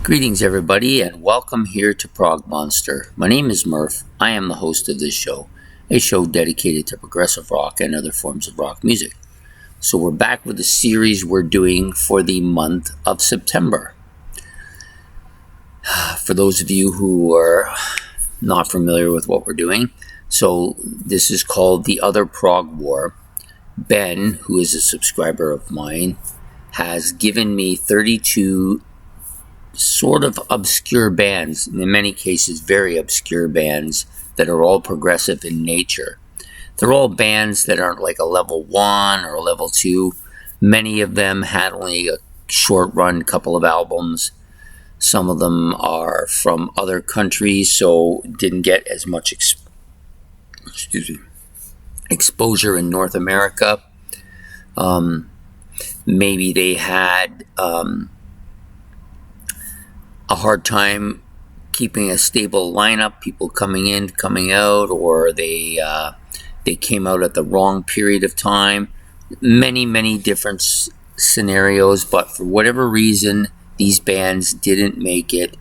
Greetings everybody and welcome here to Prog Monster. My name is Murph. I am the host of this show, a show dedicated to progressive rock and other forms of rock music. So we're back with the series we're doing for the month of September. For those of you who are not familiar with what we're doing, so this is called The Other Prog War. Ben, who is a subscriber of mine, has given me 32 sort of obscure bands, in many cases very obscure bands, that are all progressive in nature. They're all bands that aren't like a level 1 or a level 2. Many of them had only a short run, couple of albums. Some of them are from other countries, so didn't get as much exposure in North America. Maybe they had a hard time keeping a stable lineup, people coming in, coming out, or they came out at the wrong period of time. Many different scenarios, but for whatever reason, these bands didn't make it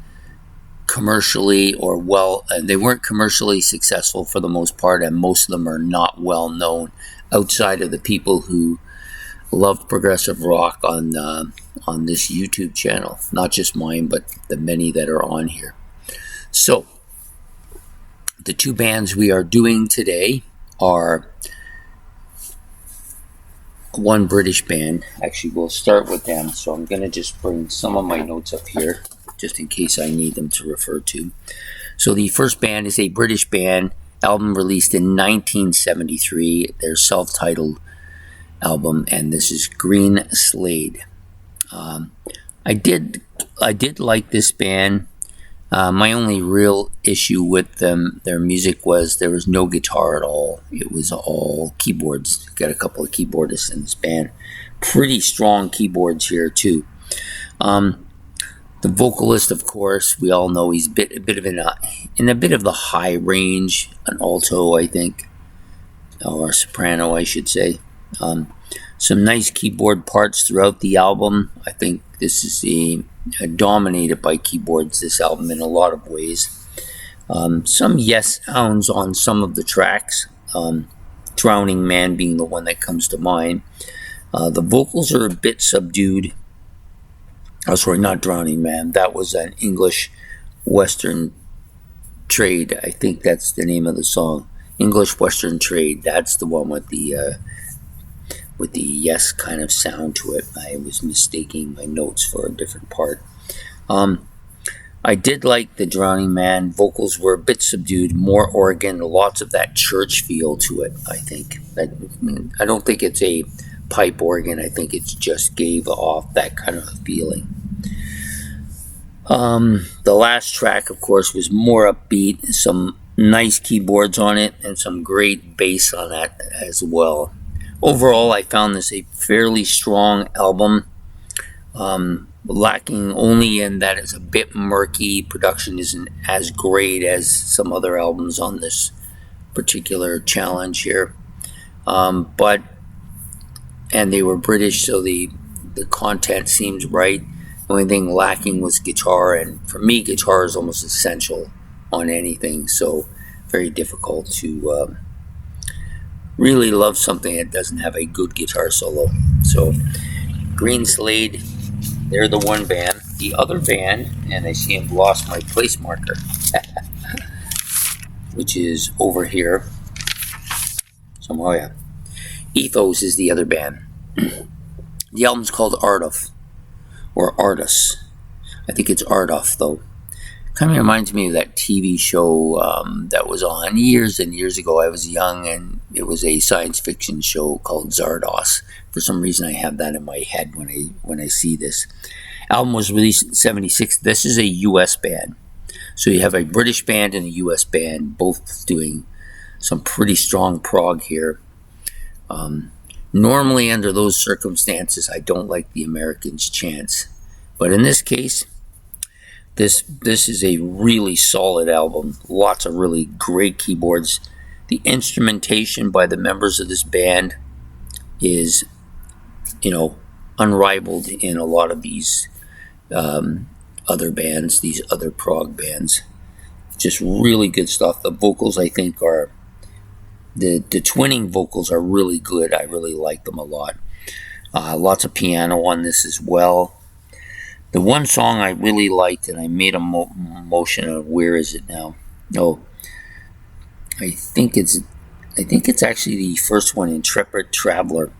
commercially or well. They weren't commercially successful for the most part, and most of them are not well known outside of the people who love progressive rock on this YouTube channel. Not just mine, but the many that are on here. So, the two bands we are doing today are one British band. Actually, we'll start with them. So I'm going to just bring some of my notes up here, just in case I need them to refer to. So the first band is a British band, album released in 1973, their self-titled album, and this is Greenslade. I did like this band. My only real issue with them, their music, was there was no guitar at all. It was all keyboards. Got a couple of keyboardists in this band. Pretty strong keyboards here too. The vocalist, of course, we all know he's in a bit of the high range, an alto, I think, or a soprano, I should say. Some nice keyboard parts throughout the album. I think this is dominated by keyboards, this album, in a lot of ways. Some yes sounds on some of the tracks, Drowning Man being the one that comes to mind. The vocals are a bit subdued. Oh, sorry, not Drowning Man. That was an English Western Trade. I think that's the name of the song. English Western Trade. That's the one with the yes kind of sound to it. I was mistaking my notes for a different part. I did like the Drowning Man. Vocals were a bit subdued, more organ, lots of that church feel to it, I think. I don't think it's a pipe organ. I think it just gave off that kind of a feeling. The last track, of course, was more upbeat, some nice keyboards on it, and some great bass on that as well. Overall, I found this a fairly strong album, lacking only in that it's a bit murky. Production isn't as great as some other albums on this particular challenge here. And they were British, so the content seems right. The only thing lacking was guitar, and for me, guitar is almost essential on anything, so very difficult to really love something that doesn't have a good guitar solo. So Greenslade, they're the one band. The other band, and I see I've lost my place marker, which is over here somewhere. Yeah. Ethos is the other band. The album's called Ardour, or Artus. I think it's Ardour, though. Kind of reminds me of that TV show that was on years and years ago. I was young, and it was a science fiction show called Zardos. For some reason, I have that in my head when I see this. Album was released in '76. This is a U.S. band. So you have a British band and a U.S. band, both doing some pretty strong prog here. Normally, under those circumstances, I don't like the Americans' chance. But in this case, This is a really solid album. Lots of really great keyboards. The instrumentation by the members of this band is, unrivaled in a lot of these other bands, these other prog bands. Just really good stuff. The vocals, I think, are the twinning vocals are really good. I really like them a lot. Lots of piano on this as well. The one song I really liked, and I made a motion of, where is it now? Oh, I think it's actually the first one, Intrepid Traveler.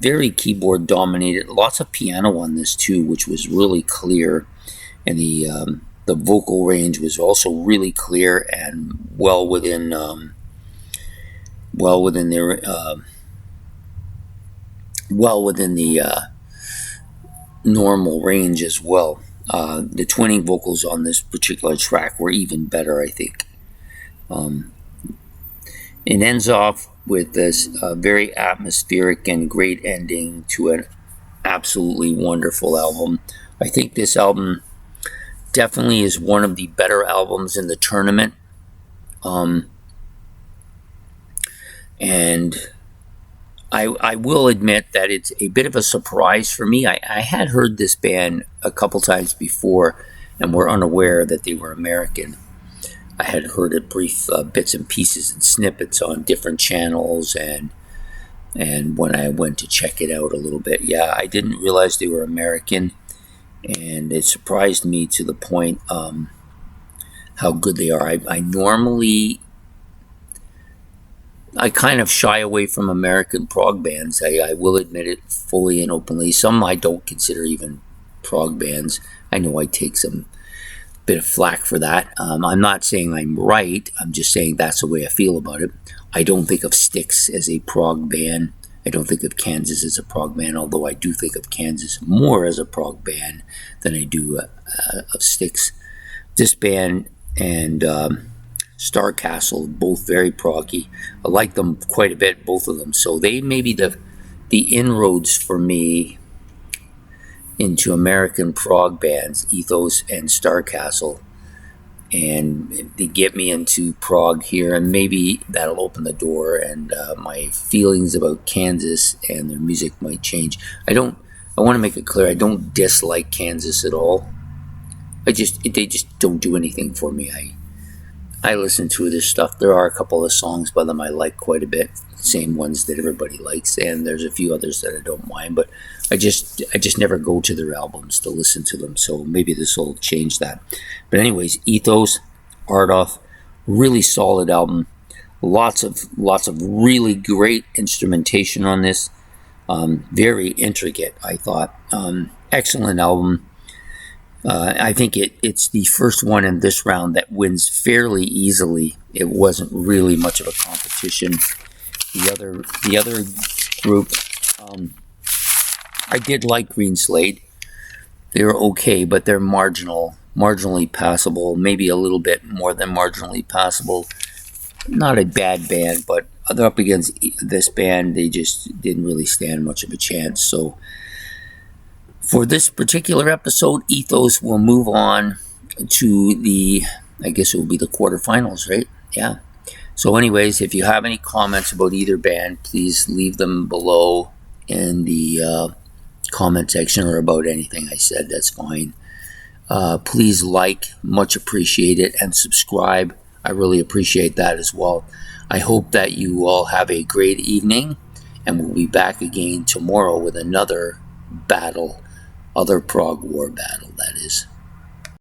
Very keyboard dominated. Lots of piano on this too, which was really clear, and the vocal range was also really clear and well within the normal range as well. The twinning vocals on this particular track were even better, I think. It ends off with this very atmospheric and great ending to an absolutely wonderful album. I think this album definitely is one of the better albums in the tournament. And I will admit that it's a bit of a surprise for me. I had heard this band a couple times before and were unaware that they were American. I had heard it brief bits and pieces and snippets on different channels, and when I went to check it out a little bit, I didn't realize they were American, and it surprised me to the point how good they are. I kind of shy away from American prog bands. I will admit it fully and openly. Some I don't consider even prog bands. I know I take some bit of flack for that. I'm not saying I'm right. I'm just saying that's the way I feel about it. I don't think of Styx as a prog band. I don't think of Kansas as a prog band, although I do think of Kansas more as a prog band than I do of Styx. This band and Star Castle, both very proggy. I like them quite a bit, both of them. So they may be the inroads for me into American prog bands, Ethos and Star Castle, and they get me into prog here, and maybe that'll open the door, and my feelings about Kansas and their music might change. I want to make it clear, I don't dislike Kansas at all. They just don't do anything for me. I listen to this stuff. There are a couple of songs by them I like quite a bit, same ones that everybody likes, and there's a few others that I don't mind, but I just never go to their albums to listen to them, so maybe this will change that. But anyways, Ethos, Ardour, really solid album. Lots of really great instrumentation on this. Very intricate, I thought. Excellent album. I think it's the first one in this round that wins fairly easily. It wasn't really much of a competition. The other group, I did like Greenslade. They were okay, but they're marginally passable, maybe a little bit more than marginally passable. Not a bad band, but up against this band, they just didn't really stand much of a chance. So for this particular episode, Ethos will move on to I guess it will be the quarterfinals, right? Yeah. So anyways, if you have any comments about either band, please leave them below in the comment section, or about anything I said, that's fine. Please like, much appreciate it, and subscribe. I really appreciate that as well. I hope that you all have a great evening, and we'll be back again tomorrow with another battle, other prog war battle, that is.